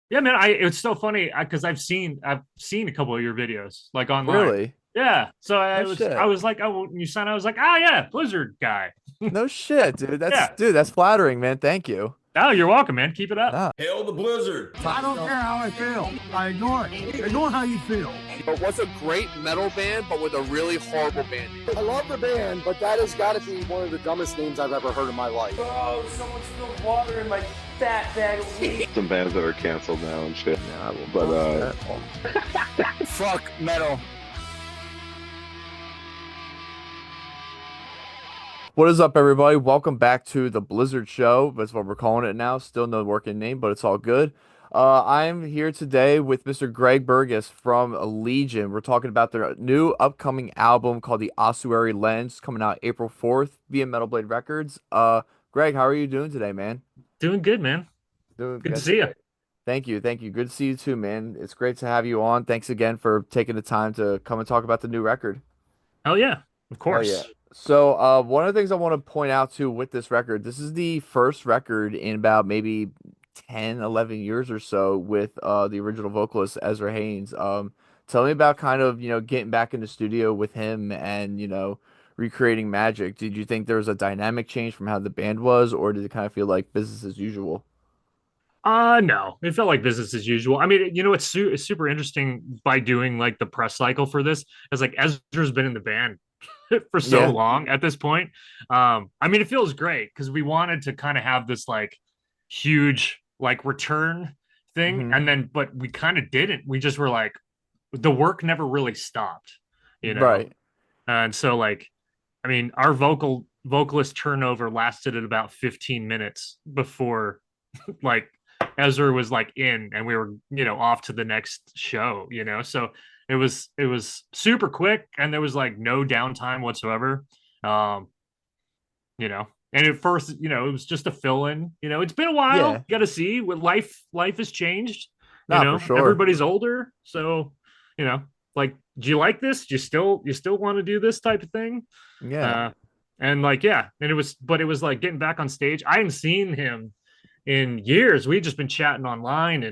Yeah, man. It's so funny because I've seen a couple of your videos like online. Really? Yeah. So No I shit. was like, oh, when you signed, I was like, oh yeah, Blyzzrd guy. No shit, dude. Yeah. That's flattering, man. Thank you. Oh, you're welcome, man. Keep it up. Nah. Hail the Blizzard. I don't care how I feel. I ignore it. Ignore how you feel. But what's a great metal band, but with a really horrible band? I love the band, but that has got to be one of the dumbest names I've ever heard in my life. Oh, someone spilled water in my fat bag of weed. Some bands that are canceled now and shit. Yeah, But Fuck metal. what is up, everybody? Welcome back to the Blyzzrd Show. That's what we're calling it now. Still no working name, but it's all good. I'm here today with Mr. Greg Burgess from Allegaeon. We're talking about their new upcoming album called The Ossuary Lens, coming out April 4th via Metal Blade Records. Greg, how are you doing today, man? Doing good, man. Doing Good to that's see you. great. Thank you, thank you. Good to see you too, man. It's great to have you on. Thanks again for taking the time to come and talk about the new record. Oh yeah, of Hell yeah. course. So, one of the things I want to point out too with this record, this is the first record in about maybe 10, 11 years or so with the original vocalist Ezra Hayes. Tell me about kind of, getting back in the studio with him and, recreating magic. Did you think there was a dynamic change from how the band was, or did it kind of feel like business as usual? No, it felt like business as usual. I mean, it's super interesting by doing like the press cycle for this. It's like Ezra's been in the band for so Yeah. long at this point. I mean, it feels great because we wanted to kind of have this like huge like return thing, Hmm. and then but we kind of didn't. We just were like the work never really stopped, you know. Right. And so like, I mean, our vocalist turnover lasted at about 15 minutes before like Ezra was like in and we were, off to the next show, So it was super quick and there was like no downtime whatsoever. Um, and at first, it was just a fill in. It's been a while. Yeah. You got to see what life has changed. Not for sure. Everybody's older, so you know, like, do you like this? Do you still want to do this type of thing? Yeah. Uh, and like, yeah, but it was like getting back on stage. I hadn't seen him in years. We'd just been chatting online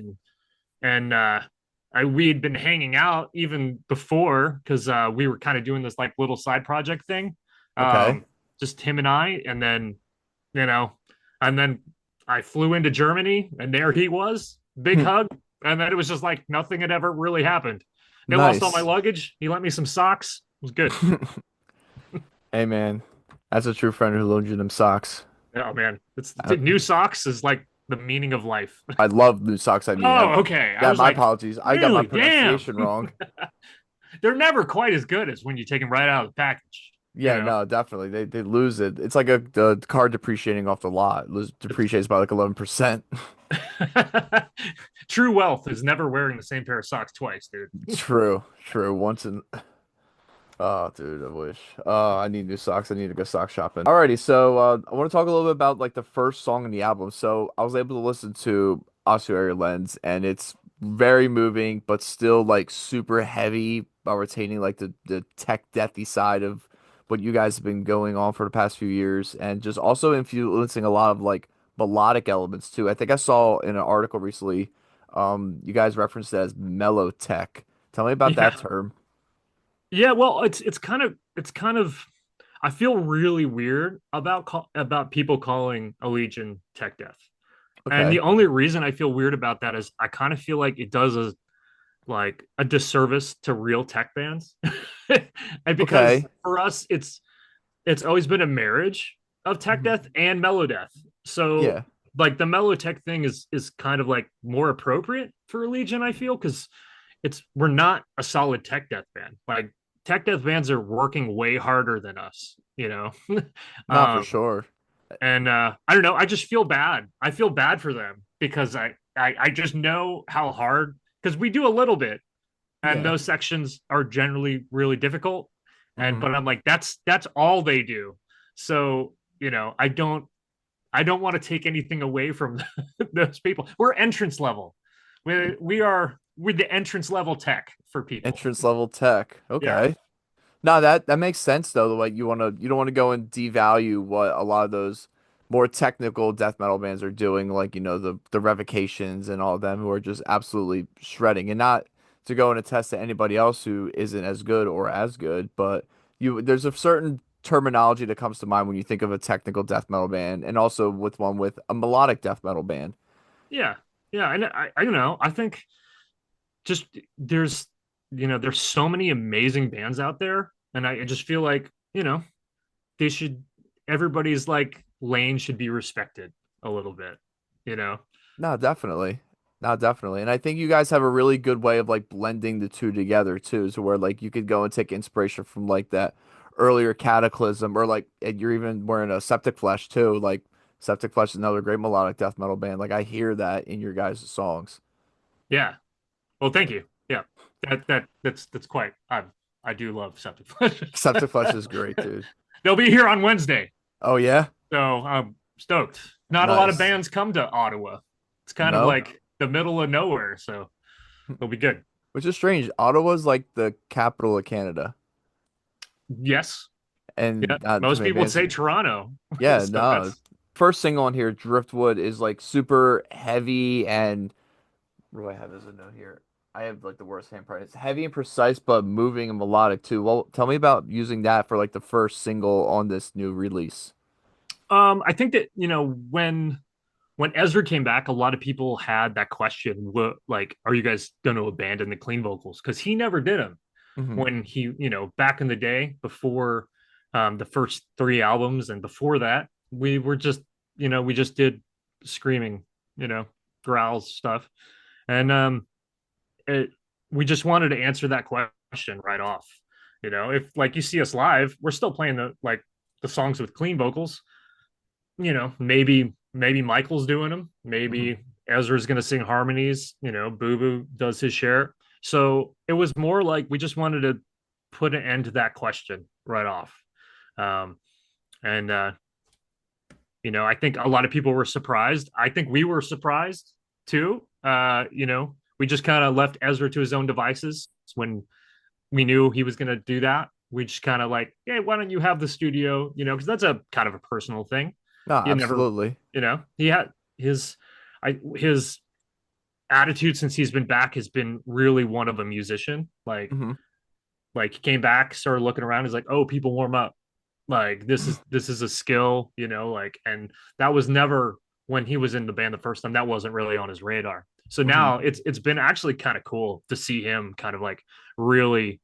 and we'd been hanging out even before because we were kind of doing this like little side project thing. Okay. Um, just him and I, and then you know, and then I flew into Germany, and there he was, big hug, and then it was just like nothing had ever really happened. They lost all my Nice. luggage. He lent me some socks. It was good. Hey, man. That's a true friend who loaned you them socks. Oh man, it's I, new socks is like the meaning of life. I love new socks. I mean, Oh, okay. I yeah, was my like, apologies. I got my really? Damn. pronunciation wrong. They're never quite as good as when you take them right out of the package. You Yeah, know, no, definitely. They lose it. It's like the car depreciating off the lot. Depreciates by like 11%. true wealth is never wearing the same pair of socks twice, dude. True, true. Once in Oh, dude, I wish. I need new socks. I need to go sock shopping. Alrighty, so I want to talk a little bit about like the first song in the album. So I was able to listen to Ossuary Lens, and it's very moving, but still like super heavy while retaining like the tech deathy side of what you guys have been going on for the past few years, and just also influencing a lot of like melodic elements too. I think I saw in an article recently, you guys referenced it as mellow tech. Tell me about that Yeah. term. Yeah, well, it's kind of I feel really weird about people calling a Legion tech death. And the Okay. only reason I feel weird about that is I kind of feel like it does a disservice to real tech bands. And because Okay. for us it's always been a marriage of tech Mhm. death and mellow death. So Yeah. like the mellow tech thing is kind of like more appropriate for Legion, I feel, because we're not a solid tech death band. Like tech death bands are working way harder than us. Not for um, sure. and I don't know. I just feel bad. I feel bad for them because I just know how hard because we do a little bit, and Yeah. those sections are generally really difficult. And Hmm. but I'm like that's all they do. So I don't want to take anything away from those people. We're entrance level. We're the entrance level tech for people. Entrance level tech. Yeah. Okay. No, that makes sense though. The way you don't want to go and devalue what a lot of those more technical death metal bands are doing, like, the revocations and all of them, who are just absolutely shredding. And not to go and attest to anybody else who isn't as good or as good, but there's a certain terminology that comes to mind when you think of a technical death metal band, and also with a melodic death metal band. Yeah, yeah, and I don't know. I think just there's so many amazing bands out there, and I just feel like they should everybody's like lane should be respected a little bit, you know. No, definitely. No, definitely. And I think you guys have a really good way of like blending the two together too. So where like you could go and take inspiration from like that earlier Cataclysm, or like, and you're even wearing a Septic Flesh too. Like Septic Flesh is another great melodic death metal band. Like I hear that in your guys' songs. Yeah. Well, thank you. Yeah. That's quite I do love Septic Flesh. Septic Flesh is great, dude. They'll be here on Wednesday. Oh yeah? So I'm stoked. Not a lot of Nice. bands come to Ottawa. It's kind of No? like the middle of nowhere, so it'll be good. Which is strange. Ottawa's like the capital of Canada. Yes. And Yeah. not too Most many people would bands. say Toronto. Yeah, So no. that's- First single on here, Driftwood, is like super heavy and what do I have as a note here? I have like the worst handwriting. It's heavy and precise, but moving and melodic too. Well, tell me about using that for like the first single on this new release. I think that when Ezra came back, a lot of people had that question: what, like, are you guys going to abandon the clean vocals? Because he never did them Mhm. when he, back in the day before the first three albums, and before that, we were just, we just did screaming, growls stuff, and we just wanted to answer that question right off. If like you see us live, we're still playing the songs with clean vocals. Maybe Michael's doing them. Maybe Ezra's going to sing harmonies. Boo Boo does his share. So it was more like we just wanted to put an end to that question right off. And I think a lot of people were surprised. I think we were surprised too. We just kind of left Ezra to his own devices when we knew he was going to do that. We just kind of like, hey, why don't you have the studio? Because that's a kind of a personal thing. No, He never, absolutely. he had his attitude since he's been back has been really one of a musician. Like he came back, started looking around. He's like, oh, people warm up. Like this is a skill, and that was never when he was in the band the first time. That wasn't really on his radar. So now it's been actually kind of cool to see him kind of like really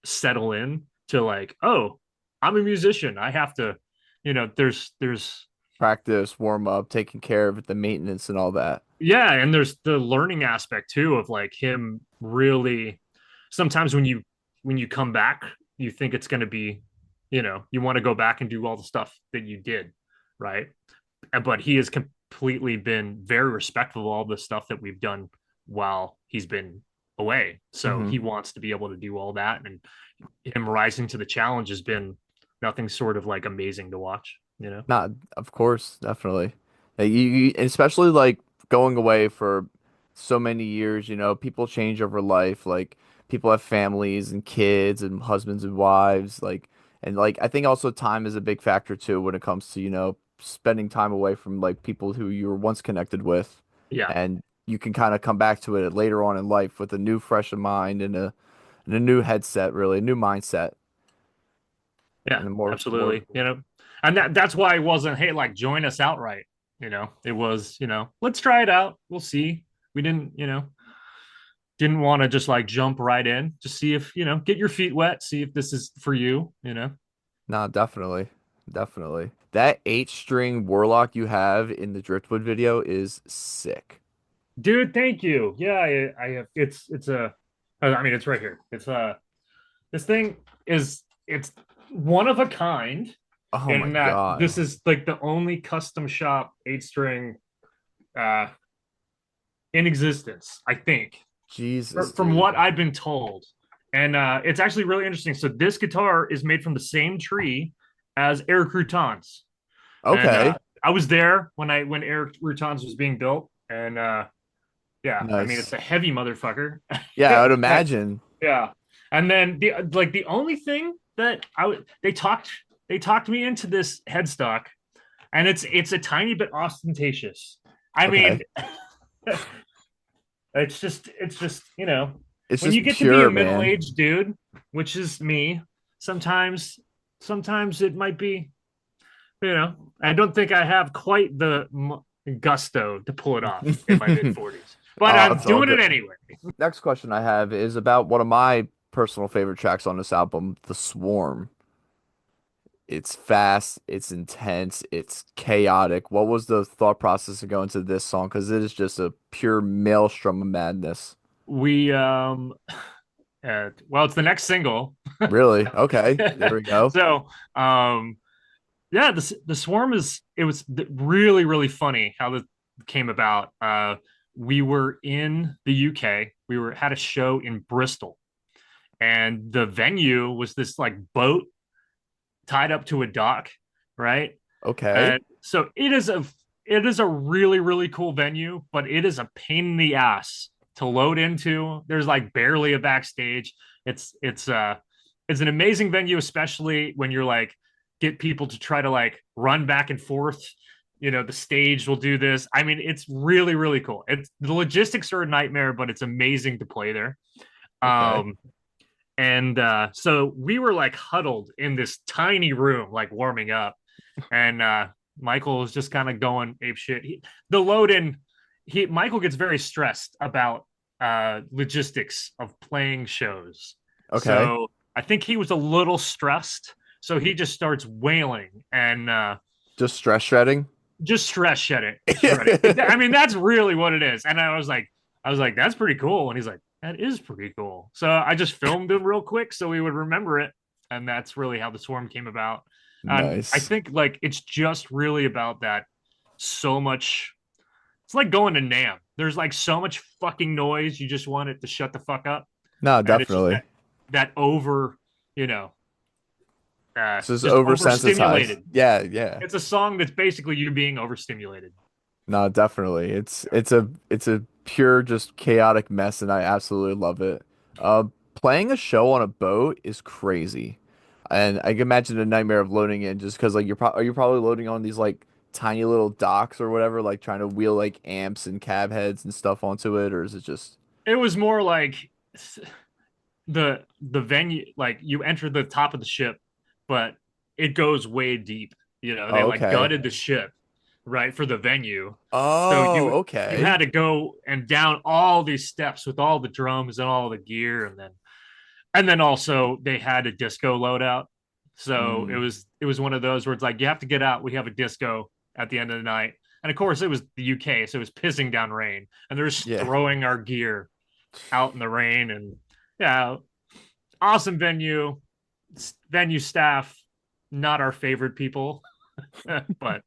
settle in to like, oh, I'm a musician. I have to, there's Practice, warm up, taking care of it, the maintenance and all that. yeah, and there's the learning aspect too of like him really sometimes when you come back, you think it's going to be, you want to go back and do all the stuff that you did, right? But he has completely been very respectful of all the stuff that we've done while he's been away. So he wants to be able to do all that, and him rising to the challenge has been nothing sort of like amazing to watch. Not, of course, definitely. Especially like going away for so many years, people change over life. Like people have families and kids and husbands and wives. And I think also time is a big factor too when it comes to, spending time away from like people who you were once connected with. Yeah. And you can kind of come back to it later on in life with a new fresh of mind and a new headset, really, a new mindset. Yeah, And more, absolutely. And that's why it wasn't, hey, like join us outright. It was, let's try it out. We'll see. We didn't want to just like jump right in. Just see if, get your feet wet, see if this is for you, No, definitely. Definitely. That 8-string Warlock you have in the Driftwood video is sick. Dude, thank you. Yeah, I have it's right here. This thing it's one of a kind. Oh my God. This is like the only custom shop 8-string in existence, I think. Jesus. From dude. what I've been told. And it's actually really interesting. So this guitar is made from the same tree as Eric Routon's. Okay. And, I was there when Eric Routon's was being built, and yeah, Nice. I mean it's a heavy motherfucker. Yeah, I would imagine. Yeah, and then the only thing that they talked me into this headstock, and it's a tiny bit ostentatious. I Okay. mean, it's just It's when just you get to be pure, a man. middle-aged dude, which is me, sometimes it might be, I don't think I have quite the gusto to pull it off in my mid-40s, but I'm It's all doing it good. anyway. Next question I have is about one of my personal favorite tracks on this album, The Swarm. It's fast, it's intense, it's chaotic. What was the thought process of going to this song? Because it is just a pure maelstrom of madness. We well, it's the next single. Really? Okay, there we go. So, yeah, the Swarm was really really funny how this came about. We were in the UK. We were had a show in Bristol, and the venue was this like boat tied up to a dock, right? Okay. And so it is a really really cool venue, but it is a pain in the ass to load into. There's like barely a backstage. It's an amazing venue, especially when you're like get people to try to like run back and forth. The stage will do this. I mean, it's really really cool. It's the logistics are a nightmare, but it's amazing to play there. Okay. And so we were like huddled in this tiny room, like warming up, and Michael was just kind of going ape shit. The load in, Michael gets very stressed about logistics of playing shows. Okay. So I think he was a little stressed. So he just starts wailing and Just stress shredding. just stress shedding. I mean, that's really what it is. And I was like, that's pretty cool. And he's like, that is pretty cool. So I just filmed him real quick so we would remember it. And that's really how the Swarm came about. And I Nice. think like it's just really about that so much. It's like going to Nam. There's like so much fucking noise. You just want it to shut the fuck up. No, And it's just definitely. that over, you know, This is just oversensitized. overstimulated. Yeah, yeah. It's a song that's basically you being overstimulated. No, definitely. It's a pure just chaotic mess, and I absolutely love it. Playing a show on a boat is crazy, and I can imagine a nightmare of loading in just because like are you probably loading on these like tiny little docks or whatever, like trying to wheel like amps and cab heads and stuff onto it, or is it just It was more like the venue, like you enter the top of the ship, but it goes way deep. They oh, like okay. gutted the ship right for the venue. So Oh, you okay. had to go and down all these steps with all the drums and all the gear, and then also they had a disco loadout. So Mm, it was one of those where it's like you have to get out. We have a disco at the end of the night, and of course it was the UK, so it was pissing down rain, and they're just yeah. throwing our gear out in the rain. And yeah, awesome venue staff, not our favorite people, but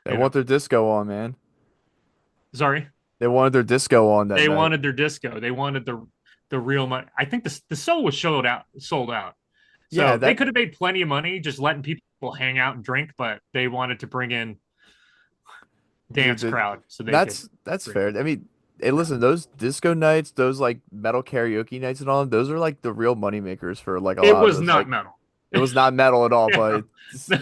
They you know, want their disco on, man. sorry, They wanted their disco on that they night. wanted their disco. They wanted the real money. I think the show was sold out. Yeah, So they that could have made plenty of money just letting people hang out and drink, but they wanted to bring in dude, dance crowd so they could that's bring. fair. I mean, hey, listen, those disco nights, those like metal karaoke nights and all, those are like the real money makers for like a It lot of was those. not Like, metal. it was not metal at all, Yeah,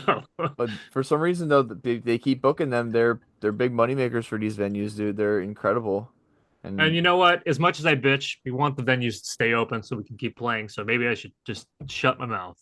no. but for some reason though, they keep booking them. They're big money makers for these venues, dude. They're incredible, And and you know what? As much as I bitch, we want the venues to stay open so we can keep playing. So maybe I should just shut my mouth.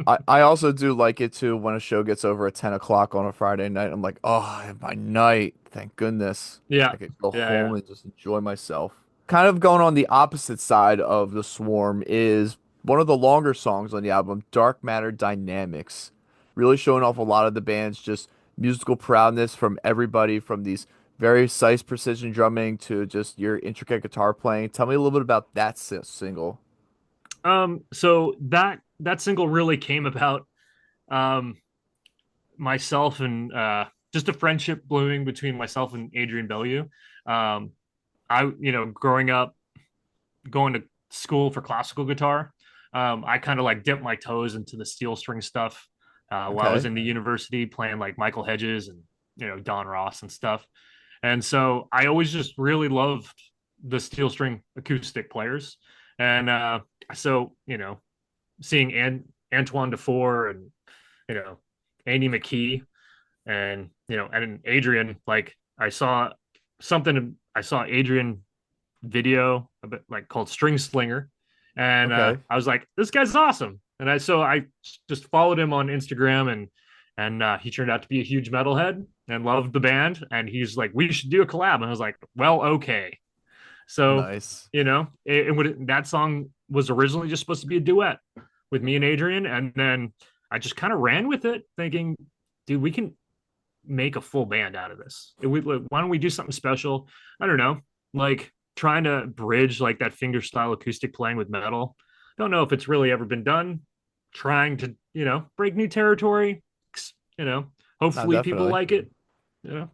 I also do like it too when a show gets over at 10 o'clock on a Friday night. I'm like, oh, I have my night. Thank goodness. Yeah, I could go yeah, home yeah. and just enjoy myself. Kind of going on the opposite side of the Swarm is one of the longer songs on the album, Dark Matter Dynamics. Really showing off a lot of the band's just musical prowess from everybody from these very precise precision drumming to just your intricate guitar playing. Tell me a little bit about that single. So that single really came about um myself and just a friendship blooming between myself and Adrian Bellew. Um, growing up, going to school for classical guitar, I kind of like dipped my toes into the steel string stuff while I was Okay. in the university playing like Michael Hedges and Don Ross and stuff. And so I always just really loved the steel string acoustic players. And so seeing Antoine Dufour and you know Andy McKee, And and Adrian, like I saw Adrian video a bit like called String Slinger, and Okay. I was like, this guy's awesome. And I just followed him on Instagram, and he turned out to be a huge metalhead and loved the band. And he's like, we should do a collab. And I was like, well, okay. So Nice. that song was originally just supposed to be a duet with me and Adrian, and then I just kind of ran with it, thinking, dude, we can make a full band out of this. Why don't we do something special? I don't know, like trying to bridge like that finger style acoustic playing with metal. Don't know if it's really ever been done. Trying to break new territory. No, Hopefully people definitely. like it. You know.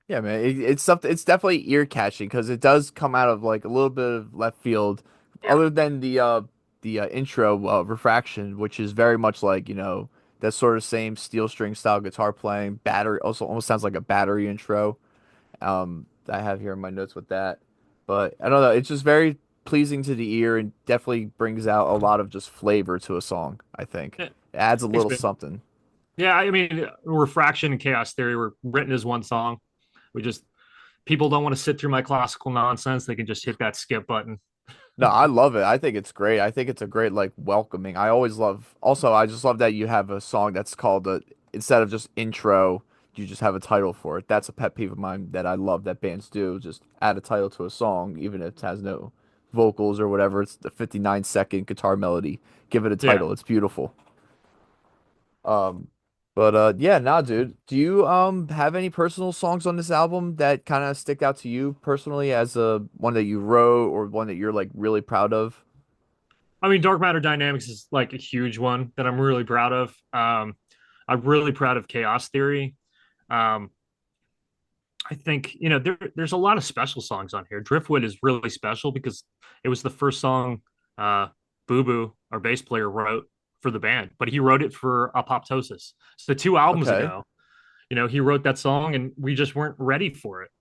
Yeah, man, it's something. It's definitely ear catching because it does come out of like a little bit of left field, Yeah. other than the intro refraction, which is very much like that sort of same steel string style guitar playing. Battery also almost sounds like a battery intro. I have here in my notes with that, but I don't know. It's just very pleasing to the ear and definitely brings out a lot of just flavor to a song. I think Yeah. it adds a Thanks, little man. something. Yeah, I mean, refraction and chaos theory were written as one song. We just People don't want to sit through my classical nonsense. They can just hit that skip button. No, I love it. I think it's great. I think it's a great like welcoming. I always love. Also, I just love that you have a song that's called instead of just intro, you just have a title for it. That's a pet peeve of mine that I love that bands do. Just add a title to a song, even if it has no vocals or whatever. It's the 59-second guitar melody. Give it a Yeah. title. It's beautiful. Um, but yeah, nah, dude. Do you have any personal songs on this album that kind of stick out to you personally as a one that you wrote or one that you're like really proud of? I mean, Dark Matter Dynamics is like a huge one that I'm really proud of. I'm really proud of Chaos Theory. Um, I think there's a lot of special songs on here. Driftwood is really special because it was the first song Boo Boo, our bass player, wrote for the band, but he wrote it for Apoptosis. So 2 albums Okay. ago, he wrote that song, and we just weren't ready for it.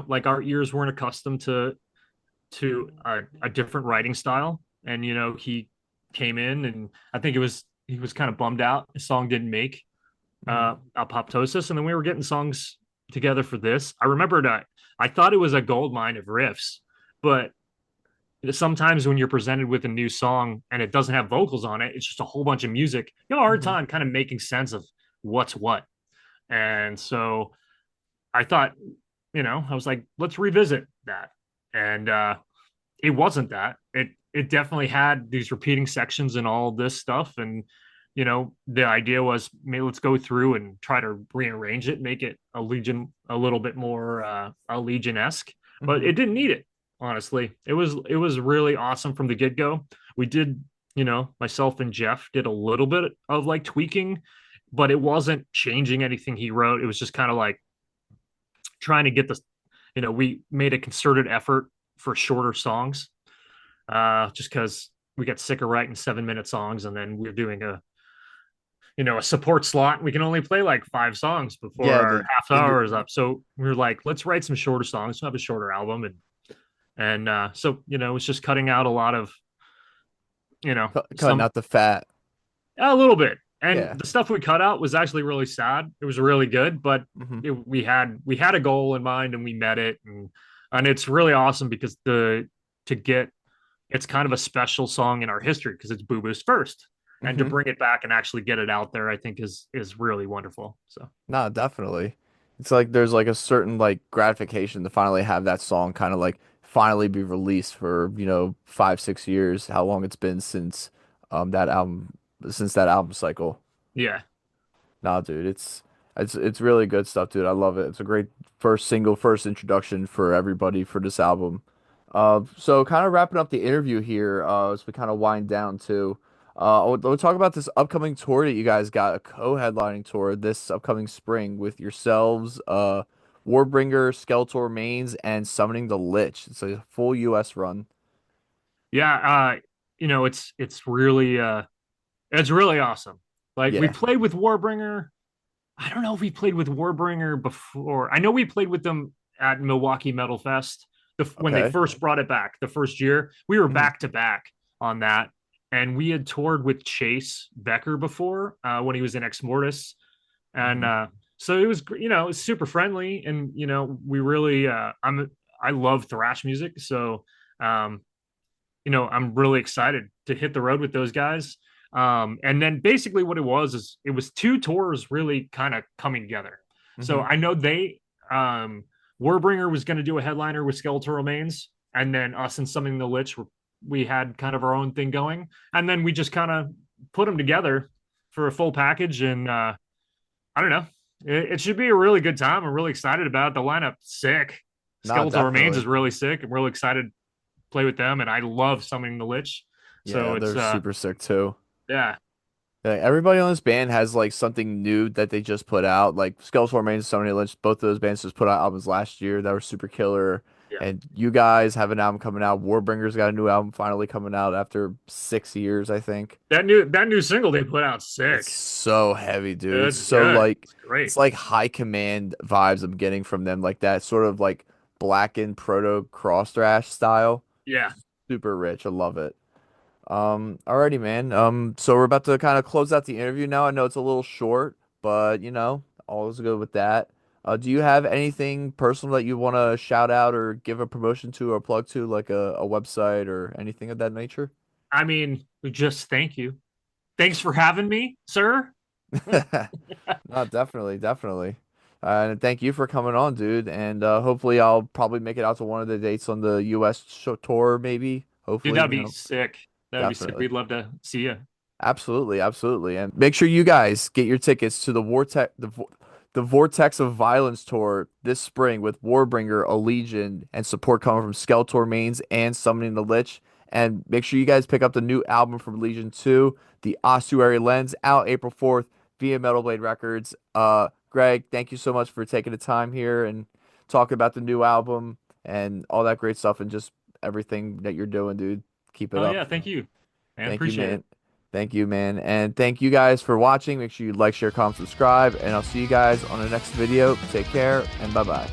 Like our ears weren't accustomed to a different writing style, and he came in, and I think he was kind of bummed out his song didn't make Mhm. Apoptosis, and then we were getting songs together for this. I remembered I thought it was a gold mine of riffs, but sometimes when you're presented with a new song and it doesn't have vocals on it, it's just a whole bunch of music. You have a hard Mhm. time kind of making sense of what's what. And so I thought, I was like, let's revisit that. And it wasn't that. It definitely had these repeating sections and all this stuff. And the idea was, maybe let's go through and try to rearrange it, make it a little bit more a Legion-esque. But Mhm. it didn't need it. Honestly, it was really awesome from the get go. We did, myself and Jeff did a little bit of like tweaking, but it wasn't changing anything he wrote. It was just kind of like trying to get this. We made a concerted effort for shorter songs, just because we got sick of writing 7-minute songs, and then we're doing a support slot. We can only play like 5 songs before Yeah, our the half in hour is up. So we were like, let's write some shorter songs, have a shorter album, and so it's just cutting out a lot of cutting some out the fat. a little bit. And Yeah. the stuff we cut out was actually really sad. It was really good, but Hmm. we had a goal in mind, and we met it, and it's really awesome because to get it's kind of a special song in our history because it's Boo Boo's first, and to Hmm. bring it back and actually get it out there, I think is really wonderful. So Nah, definitely. It's like there's like a certain like gratification to finally have that song kind of like finally be released for 5, 6 years, how long it's been since that album cycle. yeah. Nah, dude, it's really good stuff, dude. I love it. It's a great first single, first introduction for everybody for this album. So kind of wrapping up the interview here, as we kind of wind down too. We'll talk about this upcoming tour that you guys got, a co-headlining tour this upcoming spring with yourselves, Warbringer, Skeletal Remains, and Summoning the Lich. It's a full US run. Yeah, it's really awesome. Like, we Yeah. played with Warbringer. I don't know if we played with Warbringer before. I know we played with them at Milwaukee Metal Fest when they Okay. first brought it back the first year. We were Mhm. back to back on that, and we had toured with Chase Becker before, when he was in Ex Mortis. and so it was it was super friendly, and we really I love thrash music, so um, I'm really excited to hit the road with those guys. And then basically what it was is it was two tours really kind of coming together. So I know Warbringer was going to do a headliner with Skeletal Remains, and then us and Something the Lich we had kind of our own thing going, and then we just kind of put them together for a full package. And I don't know, it should be a really good time. I'm really excited about it. The lineup sick. Skeletal Remains is really sick. I'm really excited to play with them, and I love Summoning the Lich. So Yeah, it's they're super sick too. yeah. Like, everybody on this band has like something new that they just put out. Like Skeletal Remains, Sony Lynch, both of those bands just put out albums last year that were super killer. Yeah. And you guys have an album coming out. Warbringer's got a new album finally coming out after 6 years, I think. That new single they put out sick. It's so heavy, dude. It's It's so good. like It's great. it's like high command vibes I'm getting from them, like that sort of like blackened proto cross thrash style. Yeah. Super rich. I love it. Alrighty, man. So we're about to kind of close out the interview now. I know it's a little short, but always good with that. Do you have anything personal that you want to shout out or give a promotion to or plug to, like a website or anything of that nature? I mean, just thank you. Thanks for having me, sir. No, definitely, definitely. And thank you for coming on, dude. And hopefully I'll probably make it out to one of the dates on the US show tour, maybe. Hopefully, Dude, that'd be sick. That'd be sick. Definitely. We'd love to see you. Absolutely, absolutely. And make sure you guys get your tickets to the Vortex of Violence tour this spring with Warbringer, Allegion, and support coming from Skeletal Remains and Summoning the Lich. And make sure you guys pick up the new album from Legion 2, the Ossuary Lens, out April 4th via Metal Blade Records. Greg, thank you so much for taking the time here and talking about the new album and all that great stuff and just everything that you're doing, dude. Keep it up. Yeah, thank you. Man, Thank you, appreciate man. it. Thank you, man. And thank you guys for watching. Make sure you like, share, comment, subscribe, and I'll see you guys on the next video. Take care, and bye-bye.